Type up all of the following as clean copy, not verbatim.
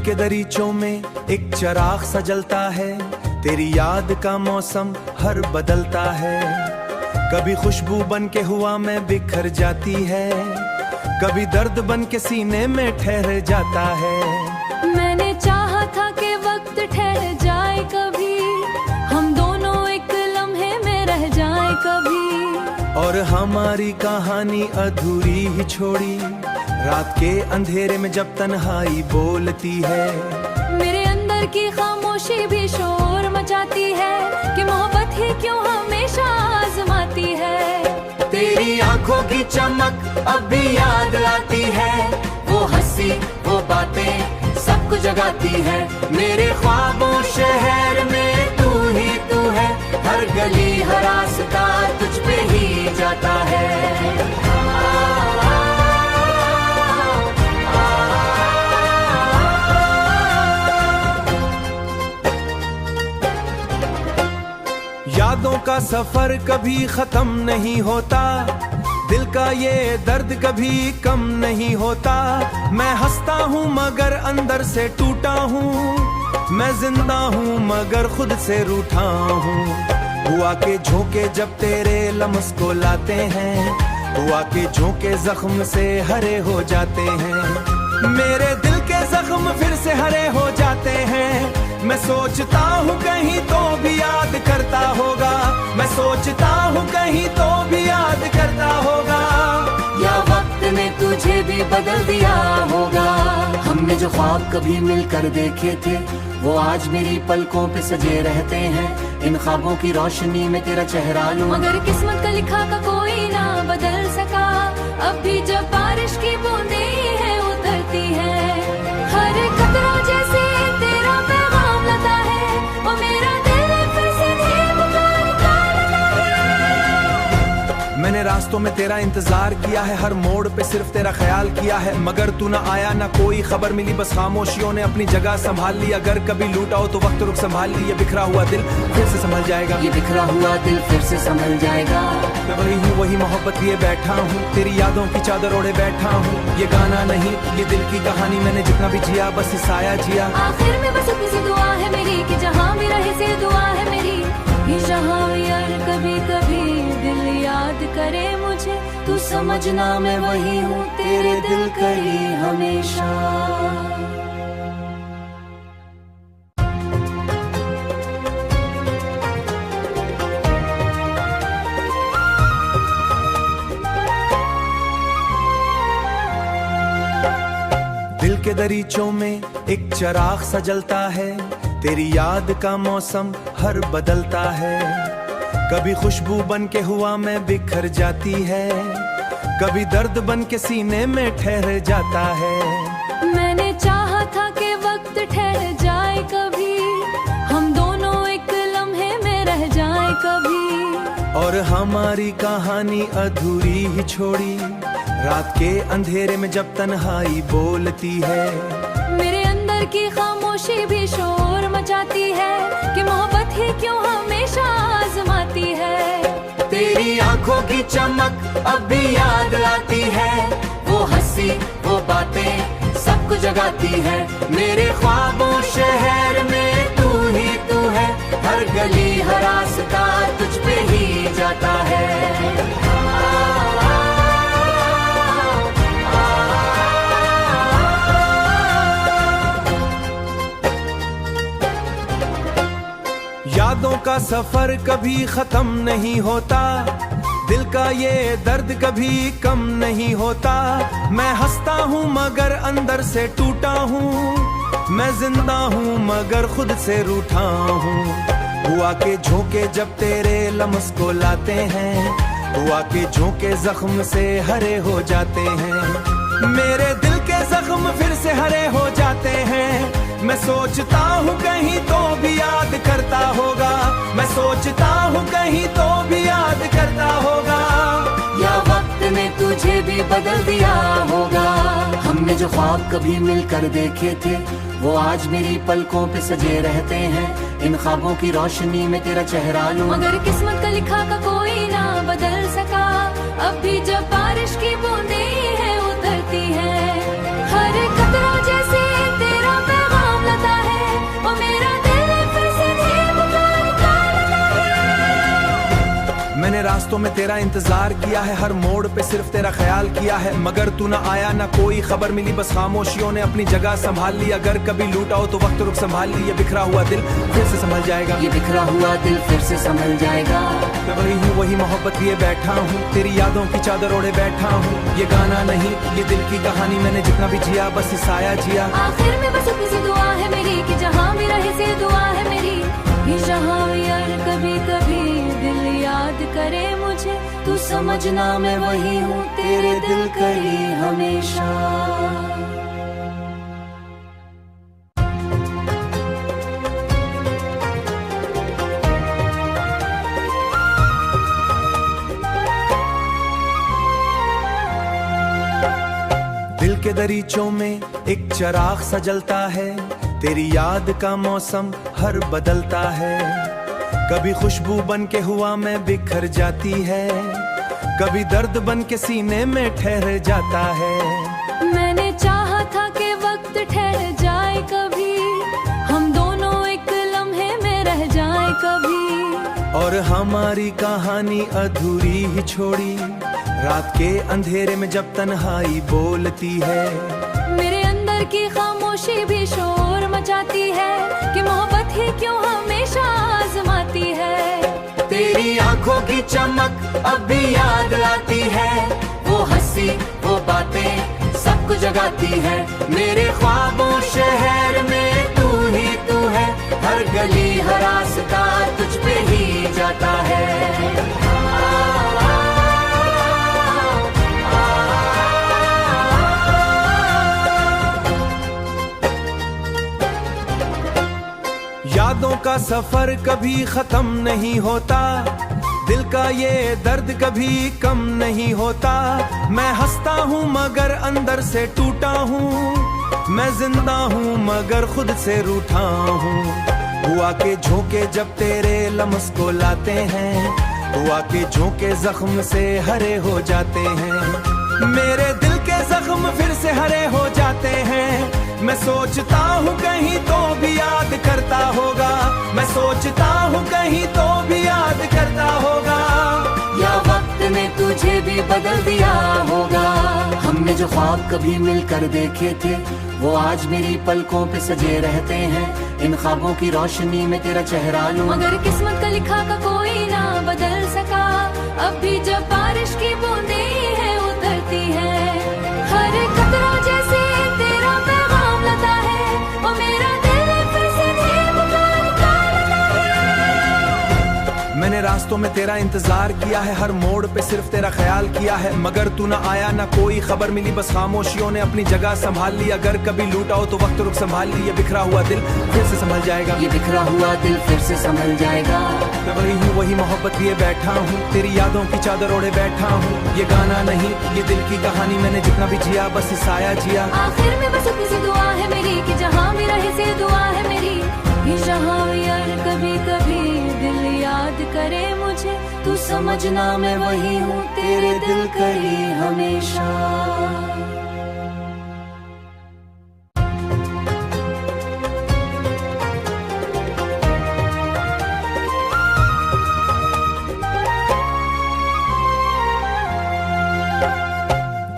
के दरीचों में एक चिराग सा जलता है, तेरी याद का मौसम हर बदलता है। कभी खुशबू बन के हुआ में बिखर जाती है, कभी दर्द बन के सीने में ठहर जाता है। मैंने चाहा था कि वक्त ठहर जाए, कभी हम दोनों एक लम्हे में रह जाए कभी, और हमारी कहानी अधूरी ही छोड़ी रात के अंधेरे में जब तन्हाई बोलती है। मेरे अंदर की खामोशी भी शोर मचाती है कि मोहब्बत ही क्यों हमेशा आजमाती है। तेरी आंखों की चमक अब भी याद आती है, वो हंसी वो बातें सबको जगाती है। मेरे ख्वाबों शहर में तू है, हर गली हर रास्ता तुझ पे ही जाता है। यादों का सफर कभी खत्म नहीं होता, दिल का ये दर्द कभी कम नहीं होता। मैं हंसता हूँ मगर अंदर से टूटा हूँ, मैं जिंदा हूँ मगर खुद से रूठा हूँ। हुआ के झोंके जब तेरे लम्स को लाते हैं, हुआ के झोंके जख्म से हरे हो जाते हैं। मेरे दिल के जख्म फिर से हरे हो जाते हैं। मैं सोचता हूँ कहीं तो भी याद करता होगा, मैं सोचता हूँ कहीं तो भी याद करता होगा। या वक्त ने तुझे भी बदल दिया होगा। हमने जो ख्वाब कभी मिलकर देखे थे, वो आज मेरी पलकों पे सजे रहते हैं। इन ख्वाबों की रोशनी में तेरा चेहरा लूं, मगर किस्मत का लिखा का कोई ना बदल सका। अब भी जब बारिश की बूंदें है उतरती है, हर कतरा जैसे तेरा पैगाम लाता है, वो मेरा दिल फिर से पुकारता है। मैंने रास्तों में तेरा इंतजार किया है, हर मोड़ पे सिर्फ तेरा ख्याल किया है, मगर तू ना आया ना कोई खबर मिली। बस खामोशियों ने अपनी जगह संभाल ली। अगर कभी लूटा हो तो वक्त रुक संभाल ली। ये बिखरा हुआ दिल फिर से संभल जाएगा, ये बिखरा हुआ दिल फिर से संभल जाएगा। मैं वही हूँ वही मोहब्बत लिए बैठा हूँ, तेरी यादों की चादर ओढ़े बैठा हूँ। ये गाना नहीं ये दिल की कहानी, मैंने जितना भी जिया बस इस आया जिया। आखिर में बस इतनी सी दुआ है मेरी कि जहाँ भी रहे से दुआ है मेरी, जहाँ यार कभी कभी दिल याद करे मुझे, तू समझना मैं वही हूँ तेरे दिल करी हमेशा। दिल के दरीचों में एक चिराग सा जलता है, तेरी याद का मौसम हर बदलता है। कभी खुशबू बन के हुआ में बिखर जाती है, कभी दर्द बन के सीने में ठहर जाता है। मैंने चाहा था कि वक्त ठहर जाए, कभी हम दोनों एक लम्हे में रह जाए कभी, और हमारी कहानी अधूरी ही छोड़ी रात के अंधेरे में जब तन्हाई बोलती है। मेरे अंदर की खामोशी भी शोर मचाती है कि मोहब्बत ही क्यों हमेशा आजमाती है। तेरी आंखों की चमक अब भी याद आती है, वो हंसी वो बातें सबको जगाती है। मेरे ख्वाबों शहर में तू है, हर गली हर रास्ता तुझ पे ही जाता है। यादों का सफर कभी खत्म नहीं होता, दिल का ये दर्द कभी कम नहीं होता। मैं हंसता हूँ मगर अंदर से टूटा हूँ, मैं जिंदा हूँ मगर खुद से रूठा हूँ। हुआ के झोंके जब तेरे लम्स को लाते हैं, हुआ के झोंके जख्म से हरे हो जाते हैं। मेरे दिल के जख्म फिर से हरे हो जाते हैं। मैं सोचता हूँ कहीं तो भी याद करता होगा, मैं सोचता हूँ कहीं तो भी याद करता होगा। या वक्त ने तुझे भी बदल दिया होगा। हमने जो ख्वाब कभी मिलकर देखे थे, वो आज मेरी पलकों पे सजे रहते हैं। इन ख्वाबों की रोशनी में तेरा चेहरा लूं, मगर किस्मत का लिखा का कोई ना बदल सका। अब भी जब बारिश की बूंदें है उतरती है, हर कतरा जैसे तेरा पैगाम रास्तों में तेरा इंतजार किया है, हर मोड़ पे सिर्फ तेरा ख्याल किया है, मगर तू ना आया ना कोई खबर मिली, बस खामोशियों ने अपनी जगह संभाल ली। अगर कभी लूटा हो तो वक्त रुक संभाल ली, ये बिखरा हुआ दिल फिर से संभल जाएगा, ये बिखरा हुआ दिल फिर से संभल जाएगा। मैं वही हूँ वही मोहब्बत लिए बैठा हूँ, तेरी यादों की चादर ओढ़े बैठा हूँ। ये गाना नहीं ये दिल की कहानी, मैंने जितना भी जिया बस साया जिया। आखिर में बस इतनी सी दुआ है मेरी कि जहाँ भी रहे से दुआ है मेरी, ये जहाँ भी यार कभी कभी दिल याद करे मुझे, तू समझना मैं वही हूँ तेरे दिल करी हमेशा। दिल के दरीचों में एक चिराग सा जलता है, तेरी याद का मौसम हर बदलता है। कभी खुशबू बन के हुआ में बिखर जाती है, कभी दर्द बन के सीने में ठहर जाता है। मैंने चाहा था कि वक्त ठहर जाए कभी, हम दोनों एक लम्हे में रह जाए कभी, और हमारी कहानी अधूरी ही छोड़ी, रात के अंधेरे में जब तन्हाई बोलती है। मेरे अंदर की खामोशी भी शोर मचाती है कि मोहब्बत ही क्यों हमेशा आजमाती है। तेरी आंखों की चमक अब भी याद आती है, वो हंसी वो बातें सबको जगाती है। मेरे ख्वाबों शहर में तू ही तू है, हर गली हर रास्ता तुझ पे ही जाता है। यादों का सफर कभी खत्म नहीं होता, दिल का ये दर्द कभी कम नहीं होता। मैं हंसता हूँ मगर अंदर से टूटा हूँ, मैं जिंदा हूँ मगर खुद से रूठा हूँ। हुआ के झोंके जब तेरे लम्स को लाते हैं, हुआ के झोंके जख्म से हरे हो जाते हैं। मेरे दिल के जख्म फिर से हरे हो जाते हैं। मैं सोचता हूँ कहीं तो भी याद करता होगा, मैं सोचता हूँ कहीं तो भी याद करता होगा। या वक्त ने तुझे भी बदल दिया होगा, हमने जो ख्वाब कभी मिलकर देखे थे वो आज मेरी पलकों पे सजे रहते हैं। इन ख्वाबों की रोशनी में तेरा चेहरा लूं, मगर किस्मत का लिखा का कोई ना बदल सका। अब भी जब बारिश की बूंदें हैं उतरती है, हर कतरा जैसे तेरा पैगाम लाता है, वो मेरा दिल फिर से धीम पुकारता है। मैंने रास्तों में तेरा इंतजार किया है, हर मोड़ पे सिर्फ तेरा ख्याल किया है, मगर तू ना आया ना कोई खबर मिली, बस खामोशियों ने अपनी जगह संभाल ली। अगर कभी लूटा हो तो वक्त रुक संभाल ली, ये बिखरा हुआ दिल फिर से संभल जाएगा, ये बिखरा हुआ दिल फिर से संभल जाएगा। मैं वही हूँ वही मोहब्बत लिए बैठा हूँ, तेरी यादों की चादर ओढ़े बैठा हूँ। ये गाना नहीं ये दिल की कहानी, मैंने जितना भी जिया बस साया जिया। आखिर में बस इतनी सी दुआ है मेरी कि जहाँ भी रहे से दुआ है मेरी, ये जहाँ भी यार कभी कभी दिल याद करे मुझे, तू समझना मैं वही हूँ तेरे दिल करी हमेशा।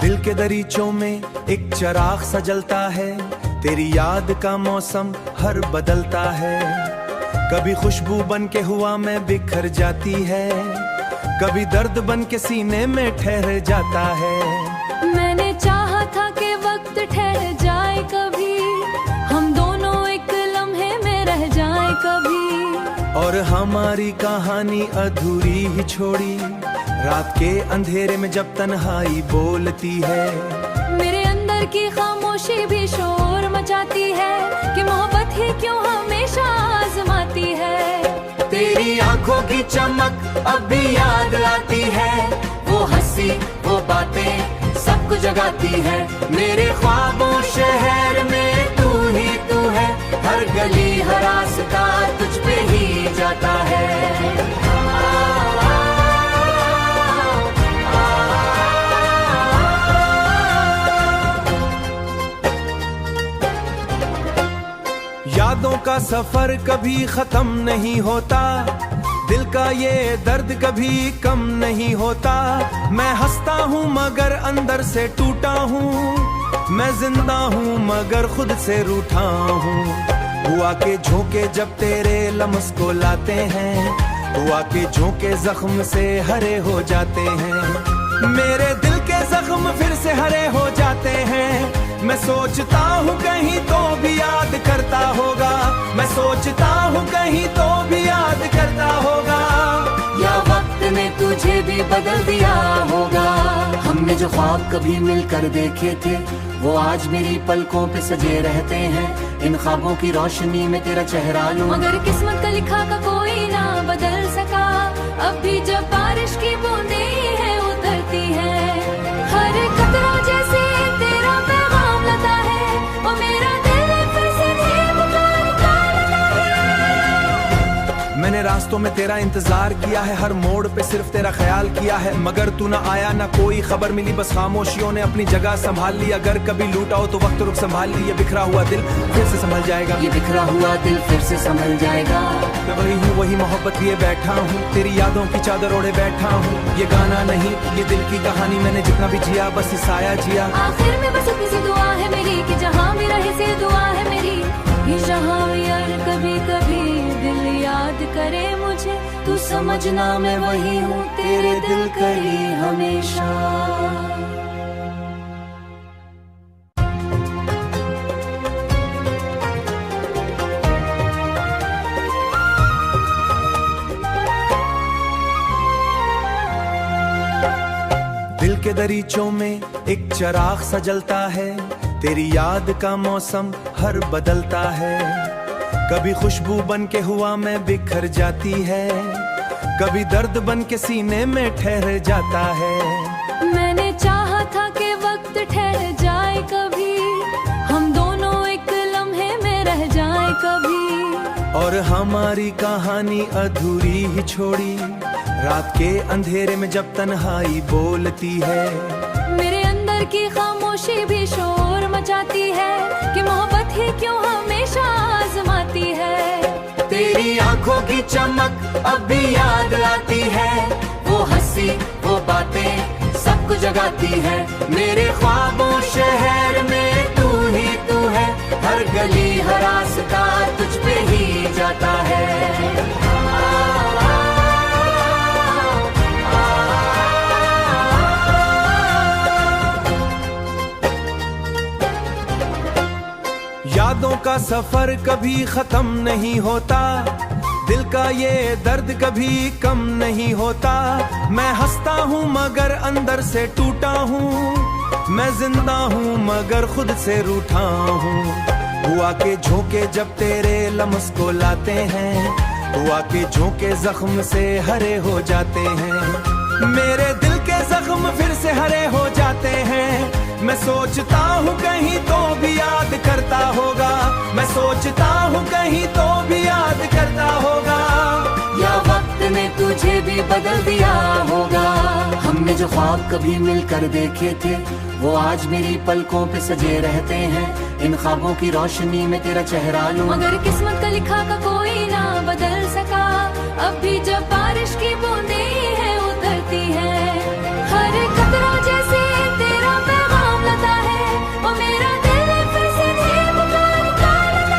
दिल के दरीचों में एक चिराग सा जलता है, तेरी याद का मौसम हर बदलता है। कभी खुशबू बन के हुआ में बिखर जाती है, कभी दर्द बन के सीने में ठहर जाता है। मैंने चाहा था कि वक्त ठहर जाए कभी, हम दोनों एक लम्हे में रह जाए कभी, और हमारी कहानी अधूरी ही छोड़ी, रात के अंधेरे में जब तन्हाई बोलती है। मेरे अंदर की खामोशी भी शोर मचाती है कि मोहब्बत ही क्यों हमेशा आजमाती है। तेरी आंखों की चमक अब भी याद आती है, वो हंसी वो बातें सबको जगाती है। मेरे ख्वाबों शहर में तू ही तू है, हर गली हर रास्ता तुझ पे ही जाता है। यादों का सफर कभी खत्म नहीं होता, दिल का ये दर्द कभी कम नहीं होता। मैं हंसता हूँ मगर अंदर से टूटा हूँ, मैं जिंदा हूँ मगर खुद से रूठा हूँ। हुआ के झोंके जब तेरे लम्स को लाते हैं, हुआ के झोंके जख्म से हरे हो जाते हैं। मेरे दिल के जख्म फिर से हरे हो जाते हैं। मैं सोचता हूँ कहीं तो भी याद करता होगा, मैं सोचता हूँ कहीं तो भी याद करता होगा। या वक्त ने तुझे भी बदल दिया होगा। हमने जो ख्वाब कभी मिलकर देखे थे, वो आज मेरी पलकों पे सजे रहते हैं। इन ख्वाबों की रोशनी में तेरा चेहरा लूं, मगर किस्मत का लिखा का कोई ना बदल सका। अब भी जब बारिश की बूंदें हैं उतरती है, हर कतरा जैसे तेरा पैगाम लाता है। वो मेरा दिल फिर से धीम पुकारता है। मैंने रास्तों में तेरा इंतजार किया है, हर मोड़ पे सिर्फ तेरा ख्याल किया है, मगर तू ना आया ना कोई खबर मिली। बस खामोशियों ने अपनी जगह संभाल ली। अगर कभी लूटा हो तो वक्त रुक संभाल ली। ये बिखरा हुआ दिल फिर से संभल जाएगा, ये बिखरा हुआ दिल फिर से संभल जाएगा। मैं वही हूँ वही मोहब्बत लिए बैठा हूँ, तेरी यादों की चादर ओढ़े बैठा हूँ। ये गाना नहीं ये दिल की कहानी, मैंने जितना भी जिया बस इस आया जिया। आखिर में बस इतनी सी दुआ है मेरी कि जहाँ भी रहे से दुआ है मेरी। ये जहाँ भी यार कभी कभी दिल याद करे मुझे, तू समझना मैं वही हूँ तेरे दिल करी हमेशा। दिल के दरीचों में एक चिराग सा जलता है, तेरी याद का मौसम हर बदलता है। कभी खुशबू बन के हुआ में बिखर जाती है, कभी दर्द बन के सीने में ठहर जाता है। मैंने चाहा था कि वक्त ठहर जाए कभी, हम दोनों एक लम्हे में रह जाए कभी। और हमारी कहानी अधूरी ही छोड़ी, रात के अंधेरे में जब तन्हाई बोलती है। मेरे अंदर की खामोशी भी शोर मचाती है कि मोहब्बत ही क्यों हमेशा आजमाती है। तेरी आंखों की चमक अब भी याद आती है, वो हंसी वो बातें सबको जगाती है। मेरे ख्वाबों शहर में तू ही तू है, हर गली हर रास्ता तुझ पे ही जाता है। यादों का सफर कभी खत्म नहीं होता, दिल का ये दर्द कभी कम नहीं होता। मैं हंसता हूँ मगर अंदर से टूटा हूँ, मैं जिंदा हूँ मगर खुद से रूठा हूँ। हुआ के झोंके जब तेरे लम्स को लाते हैं, हुआ के झोंके जख्म से हरे हो जाते हैं। मेरे दिल के जख्म फिर से हरे हो जाते हैं। मैं सोचता हूँ कहीं तो भी याद करता होगा, मैं सोचता हूँ कहीं तो भी याद करता होगा। या वक्त ने तुझे भी बदल दिया होगा। हमने जो ख्वाब कभी मिलकर देखे थे, वो आज मेरी पलकों पे सजे रहते हैं। इन ख्वाबों की रोशनी में तेरा चेहरा लूं, मगर किस्मत का लिखा का कोई ना बदल सका। अब भी जब बारिश की बूंदें हैं उतरती है, हर कतरा जैसे तेरा पैगाम लाता है। वो मेरा दिल फिर से धीम पुकारता है।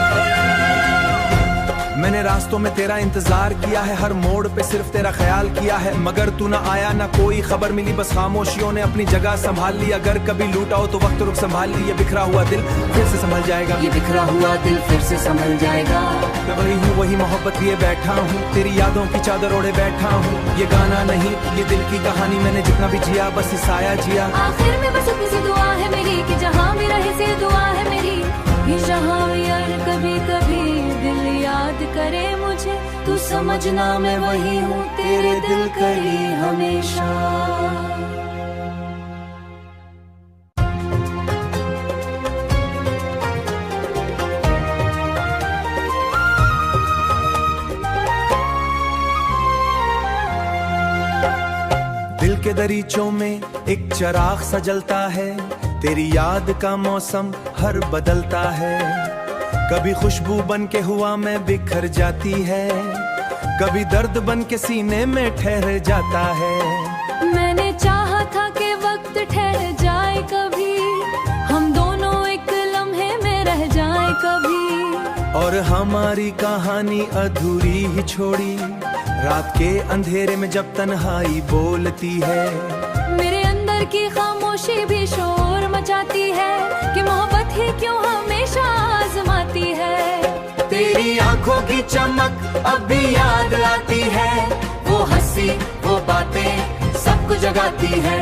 मैंने रास्तों में तेरा इंतजार किया है, हर मोड़ पे सिर्फ तेरा ख्याल किया है, मगर तू ना आया ना कोई खबर मिली। बस खामोशियों ने अपनी जगह संभाल ली। अगर कभी लूटा हो तो वक्त रुक संभाल ली। ये बिखरा हुआ दिल फिर से संभल जाएगा, ये बिखरा हुआ दिल फिर से संभल जाएगा। मैं वही हूँ वही मोहब्बत लिए बैठा हूँ, तेरी यादों की चादर ओढ़े बैठा हूँ। ये गाना नहीं ये दिल की कहानी, मैंने जितना भी जिया बस इस आया जिया। आखिर में बस इतनी सी दुआ है मेरी कि जहाँ भी रहे से दुआ है मेरी। ये जहाँ भी यार कभी कभी दिल याद करे मुझे, तू समझना मैं वही हूँ तेरे दिल करी हमेशा। दिल के दरीचों में एक चिराग सा जलता है, तेरी याद का मौसम हर बदलता है। कभी खुशबू बन के हुआ में बिखर जाती है, कभी दर्द बन के सीने में ठहर जाता है। मैंने चाहा था कि वक्त ठहर जाए कभी, हम दोनों एक लम्हे में रह जाए कभी। और हमारी कहानी अधूरी ही छोड़ी, रात के अंधेरे में जब तन्हाई बोलती है। मेरे अंदर की खामोशी भी शोर मचाती है कि मोहब्बत ही क्यों हमेशा आजमाती है। तेरी आंखों की चमक अब भी याद आती है, वो हंसी वो बातें सबको जगाती है।